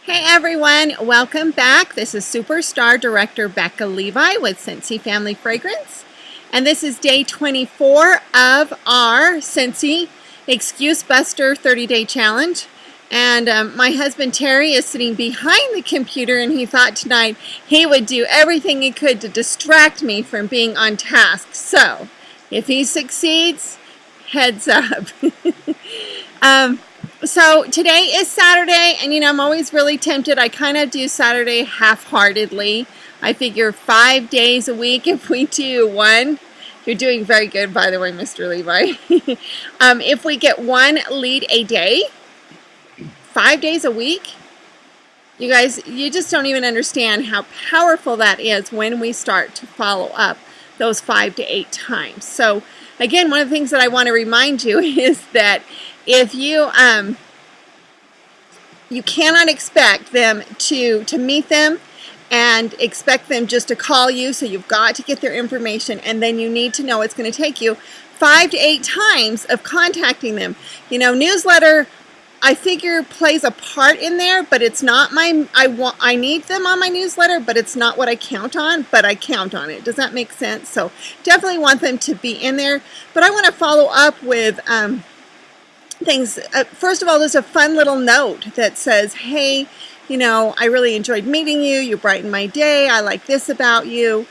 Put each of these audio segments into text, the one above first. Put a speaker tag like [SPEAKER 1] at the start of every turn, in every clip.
[SPEAKER 1] Hey everyone, welcome back. This is Superstar Director Becca Levie with Scentsy Family Fragrance. And this is day 24 of our Scentsy Excuse Buster 30-day challenge. And my husband Terry is sitting behind the computer, and he thought tonight he would do everything he could to distract me from being on task. So, if he succeeds, heads up. So today is Saturday, and I'm always really tempted. I kind of do Saturday half-heartedly. I figure 5 days a week if we do one. You're doing very good, by the way, Mr. Levi. If we get one lead a day, 5 days a week, you guys, you just don't even understand how powerful that is when we start to follow up those 5 to 8 times. So again, one of the things that I want to remind you is that if you you cannot expect them to meet them and expect them just to call you, so you've got to get their information, and then you need to know it's going to take you 5 to 8 times of contacting them. Newsletter, I figure, plays a part in there, but it's not I need them on my newsletter, but it's not what I count on, but I count on it. Does that make sense? So definitely want them to be in there, but I want to follow up with things. First of all, there's a fun little note that says, hey, I really enjoyed meeting you. You brightened my day. I like this about you.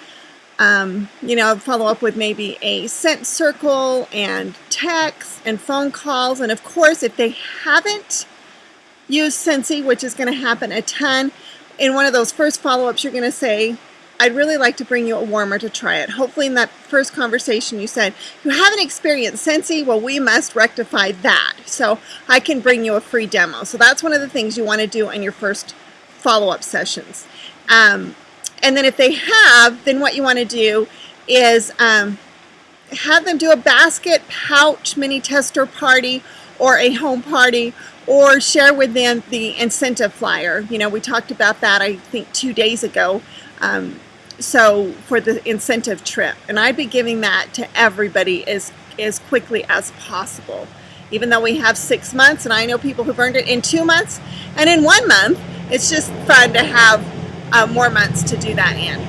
[SPEAKER 1] Follow up with maybe a scent circle and texts and phone calls. And of course, if they haven't used Scentsy, which is going to happen a ton, in one of those first follow-ups, you're going to say, I'd really like to bring you a warmer to try it. Hopefully in that first conversation you said, you haven't experienced Scentsy, well, we must rectify that. So I can bring you a free demo. So that's one of the things you want to do in your first follow-up sessions. And then if they have, then what you want to do is have them do a basket, pouch, mini tester party, or a home party, or share with them the incentive flyer. We talked about that, I think, 2 days ago. So for the incentive trip, and I'd be giving that to everybody as quickly as possible, even though we have 6 months, and I know people who've earned it in 2 months and in 1 month. It's just fun to have more months to do that in.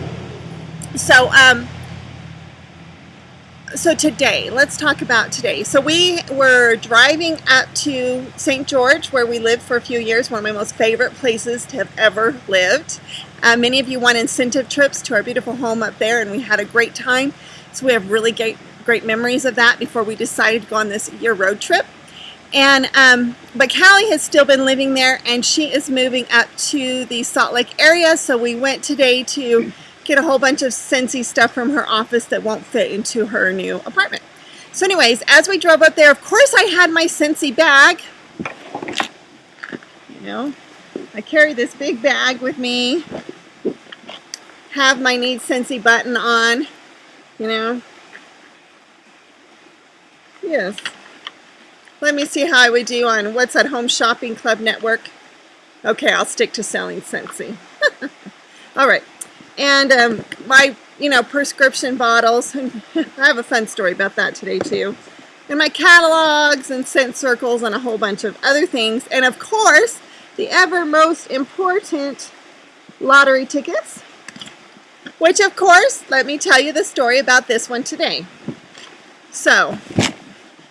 [SPEAKER 1] So today, let's talk about today. So we were driving up to St. George, where we lived for a few years, one of my most favorite places to have ever lived. Many of you won incentive trips to our beautiful home up there, and we had a great time. So we have really great memories of that before we decided to go on this year road trip. And but Callie has still been living there, and she is moving up to the Salt Lake area. So we went today to get a whole bunch of Scentsy stuff from her office that won't fit into her new apartment. So anyways, as we drove up there, of course I had my Scentsy bag. I carry this big bag with me, have my Need Scentsy button on, Yes. Let me see how I would do on, what's that, Home Shopping Club Network? Okay, I'll stick to selling Scentsy. All right. And my, prescription bottles. I have a fun story about that today, too. And my catalogs and scent circles and a whole bunch of other things. And, of course, the ever most important lottery tickets. Which, of course, let me tell you the story about this one today. So,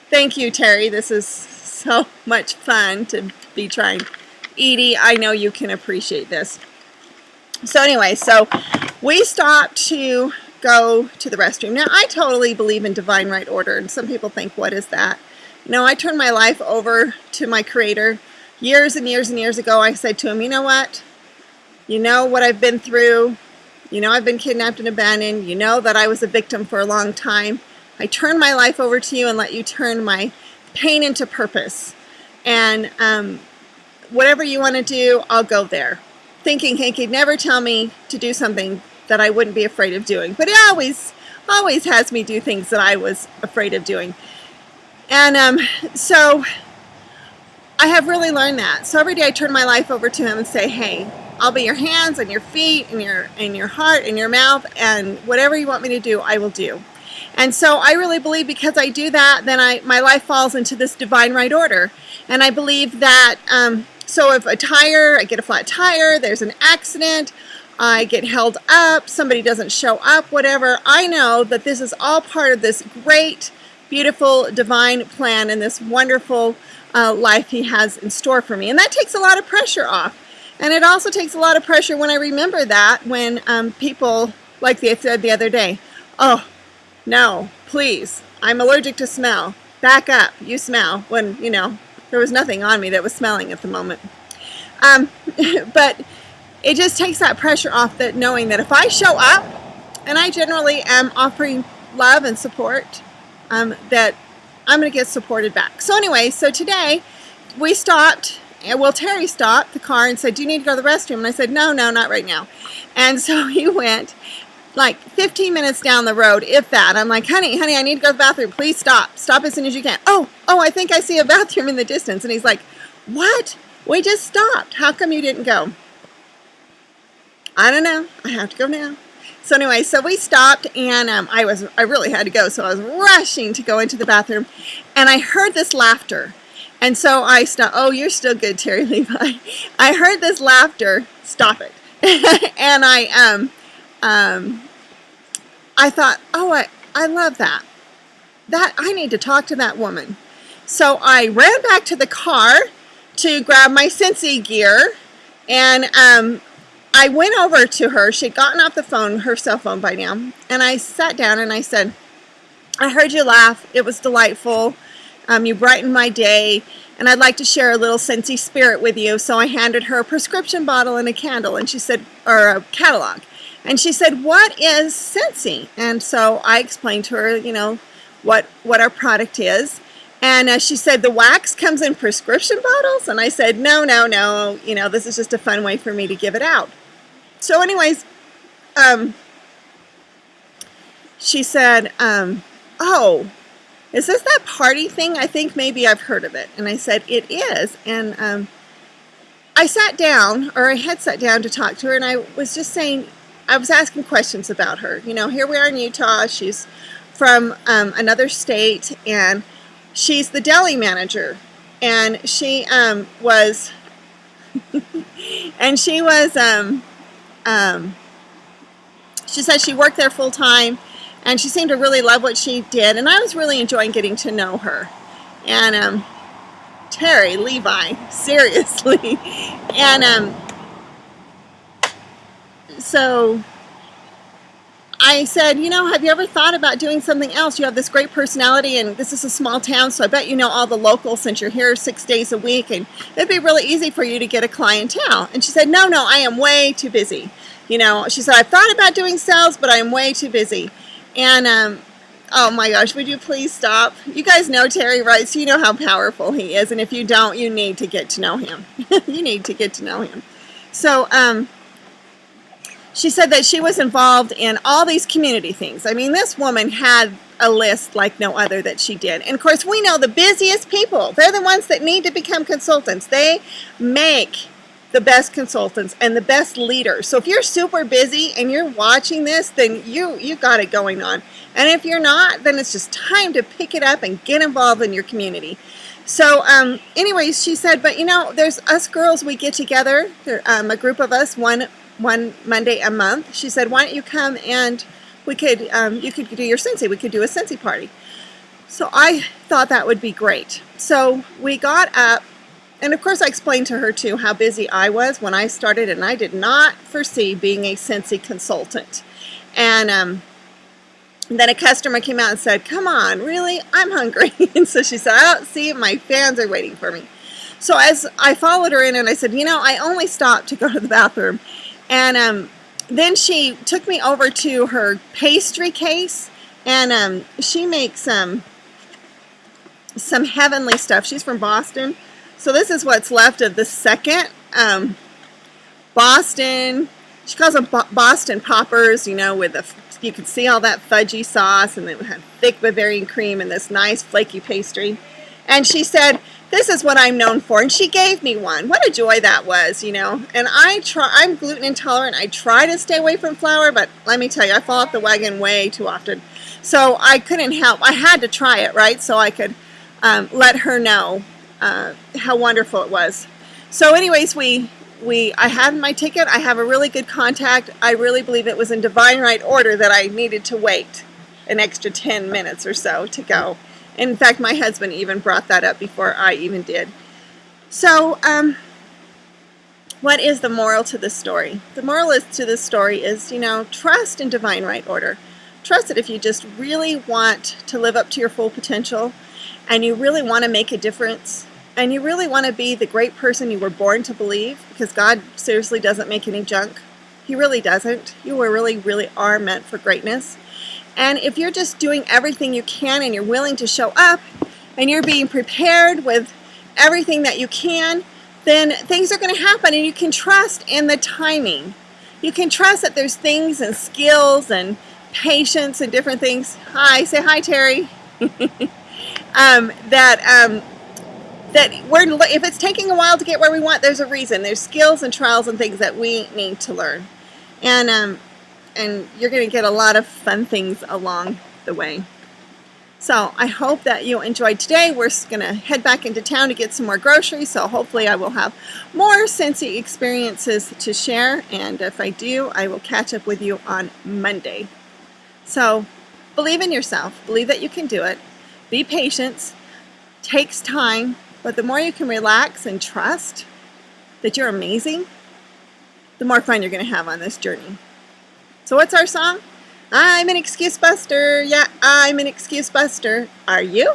[SPEAKER 1] thank you, Terry. This is so much fun to be trying. Edie, I know you can appreciate this. So anyway, so we stopped to go to the restroom. Now, I totally believe in divine right order, and some people think, what is that? I turned my life over to my Creator. Years and years and years ago, I said to him, you know what? You know what I've been through. I've been kidnapped and abandoned. You know that I was a victim for a long time. I turn my life over to you and let you turn my pain into purpose. And whatever you want to do, I'll go there. Thinking he could never tell me to do something that I wouldn't be afraid of doing. But he always has me do things that I was afraid of doing. And so I have really learned that. So every day I turn my life over to him and say, hey, I'll be your hands and your feet and your heart and your mouth, and whatever you want me to do, I will do. And so I really believe because I do that, then my life falls into this divine right order. And I believe that So if I get a flat tire, there's an accident, I get held up, somebody doesn't show up, whatever, I know that this is all part of this great, beautiful, divine plan and this wonderful life He has in store for me. And that takes a lot of pressure off. And it also takes a lot of pressure when I remember that when people, like they said the other day, oh, no, please, I'm allergic to smell. Back up, you smell, when, you know, there was nothing on me that was smelling at the moment. But it just takes that pressure off, that knowing that if I show up, and I generally am offering love and support, that I'm going to get supported back. So anyway, so today we stopped. Well, Terry stopped the car and said, do you need to go to the restroom? And I said, no, not right now. And so he went like 15 minutes down the road, if that. I'm like, honey, I need to go to the bathroom. Please stop as soon as you can. Oh, I think I see a bathroom in the distance. And he's like, what? We just stopped. How come you didn't go? I don't know. I have to go now. So anyway, so we stopped, and I really had to go, so I was rushing to go into the bathroom, and I heard this laughter. And so I stopped. Oh, you're still good, Terry Levi. I heard this laughter. Stop it. And I thought, oh, I love that. I need to talk to that woman. So I ran back to the car to grab my Scentsy gear, and I went over to her. She'd gotten off the phone, her cell phone by now, and I sat down and I said, I heard you laugh. It was delightful. You brightened my day, and I'd like to share a little Scentsy spirit with you. So I handed her a prescription bottle and a candle, and she said, or a catalog. And she said, what is Scentsy? And so I explained to her, you know, what our product is. And she said, the wax comes in prescription bottles? And I said, no, you know, this is just a fun way for me to give it out. So anyways, she said, oh, is this that party thing? I think maybe I've heard of it. And I said, it is. And I sat down, or I had sat down to talk to her, and I was just saying, I was asking questions about her. You know, here we are in Utah. She's from another state, and she's the deli manager. And she was, and she said she worked there full time, and she seemed to really love what she did, and I was really enjoying getting to know her. And Terry Levi, seriously. And so I said, you know, have you ever thought about doing something else? You have this great personality, and this is a small town, so I bet you know all the locals since you're here 6 days a week, and it'd be really easy for you to get a clientele. And she said, no, I am way too busy. You know, she said, I've thought about doing sales, but I'm way too busy. And, oh my gosh, would you please stop? You guys know Terry, right? So you know how powerful he is. And if you don't, you need to get to know him. You need to get to know him. So, she said that she was involved in all these community things. I mean, this woman had a list like no other that she did. And of course, we know the busiest people, they're the ones that need to become consultants. They make the best consultants and the best leaders. So if you're super busy and you're watching this, then you got it going on. And if you're not, then it's just time to pick it up and get involved in your community. So anyways, she said, but you know, there's us girls, we get together, a group of us, one Monday a month. She said, why don't you come and we could you could do your Scentsy. We could do a Scentsy party. So I thought that would be great. So we got up. And of course, I explained to her, too, how busy I was when I started, and I did not foresee being a Scentsy consultant. And then a customer came out and said, come on, really? I'm hungry. And so she said, oh, see, my fans are waiting for me. So as I followed her in, and I said, you know, I only stopped to go to the bathroom. And then she took me over to her pastry case, and she makes some heavenly stuff. She's from Boston. So this is what's left of the second Boston. She calls them Boston poppers, you know, with you can see all that fudgy sauce, and then we had thick Bavarian cream and this nice flaky pastry. And she said, this is what I'm known for. And she gave me one. What a joy that was, you know. And I'm gluten intolerant. I try to stay away from flour, but let me tell you, I fall off the wagon way too often. So I couldn't help. I had to try it, right? So I could let her know how wonderful it was. So anyways, I had my ticket. I have a really good contact. I really believe it was in divine right order that I needed to wait an extra 10 minutes or so to go. In fact, my husband even brought that up before I even did. So, what is the moral to this story? The moral to this story is, trust in divine right order. Trust that if you just really want to live up to your full potential, and you really want to make a difference, and you really want to be the great person you were born to believe, because God seriously doesn't make any junk. He really doesn't. You really are meant for greatness. And if you're just doing everything you can and you're willing to show up and you're being prepared with everything that you can, then things are going to happen, and you can trust in the timing. You can trust that there's things and skills and patience and different things. Hi, say hi, Terry. That if it's taking a while to get where we want, there's a reason. There's skills and trials and things that we need to learn. And you're going to get a lot of fun things along the way. So I hope that you enjoyed today. We're going to head back into town to get some more groceries, so hopefully I will have more Scentsy experiences to share, and if I do, I will catch up with you on Monday. So believe in yourself. Believe that you can do it. Be patient. Takes time, but the more you can relax and trust that you're amazing, the more fun you're going to have on this journey. So what's our song? I'm an excuse buster. Yeah, I'm an excuse buster. Are you?